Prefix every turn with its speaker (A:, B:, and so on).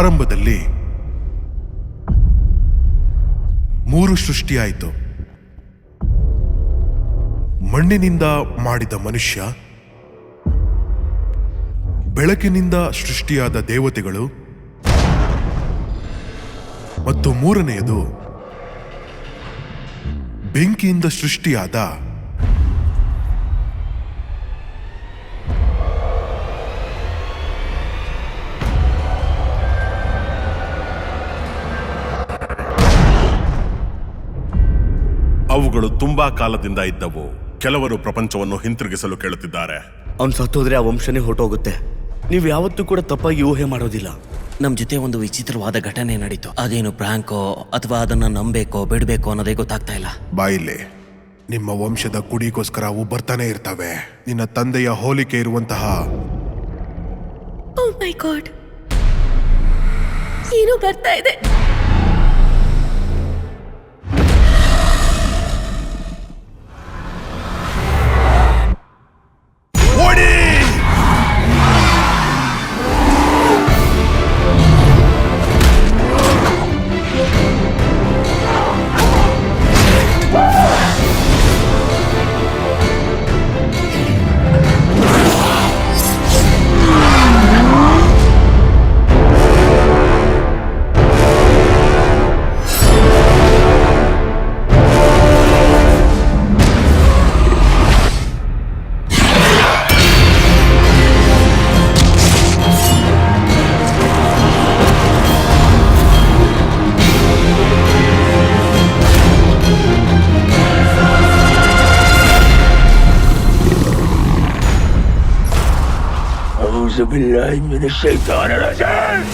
A: ಆರಂಭದಲ್ಲಿ 3 ಸೃಷ್ಟಿಯಾಯಿತು. ಮಣ್ಣಿನಿಂದ ಮಾಡಿದ ಮನುಷ್ಯ, ಬೆಳಕಿನಿಂದ ಸೃಷ್ಟಿಯಾದ ದೇವತೆಗಳು ಮತ್ತು 3ನೆಯದು ಬೆಂಕಿಯಿಂದ ಸೃಷ್ಟಿಯಾದ
B: ಅವುಗಳು ತುಂಬಾ ಕಾಲದಿಂದ ಇದ್ದವು. ಕೆಲವರು ಪ್ರಪಂಚವನ್ನು ಹಿಂತಿರುಗಿಸಲು ಕೇಳುತ್ತಿದ್ದಾರೆ.
C: ಅವ್ನು ಸತ್ತೋದ್ರೆ ಆ ವಂಶನೇ ಹೊರಟೋಗುತ್ತೆ. ನೀವು ಯಾವತ್ತೂ ಕೂಡ ತಪ್ಪಾಗಿ ಊಹೆ ಮಾಡೋದಿಲ್ಲ.
D: ನಮ್ ಜೊತೆ ಒಂದು ವಿಚಿತ್ರವಾದ ಘಟನೆ ನಡೀತು. ಅದೇನು ಪ್ರಾಂಕೋ ಅಥವಾ ಅದನ್ನ ನಂಬೇಕೋ ಬಿಡ್ಬೇಕೋ ಅನ್ನೋದೇ ಗೊತ್ತಾಗ್ತಾ ಇಲ್ಲ.
A: ಬಾಯಿಲೆ, ನಿಮ್ಮ ವಂಶದ ಕುಡಿಗೋಸ್ಕರ ಅವು ಬರ್ತಾನೆ ಇರ್ತವೆ. ನಿನ್ನ ತಂದೆಯ ಹೋಲಿಕೆ ಇರುವಂತಹ
E: ಓ ಮೈ ಗಾಡ್, ಏನೋ ಬರ್ತಾ ಇದೆ.
F: أعوذ بالله من الشيطان الرجيم.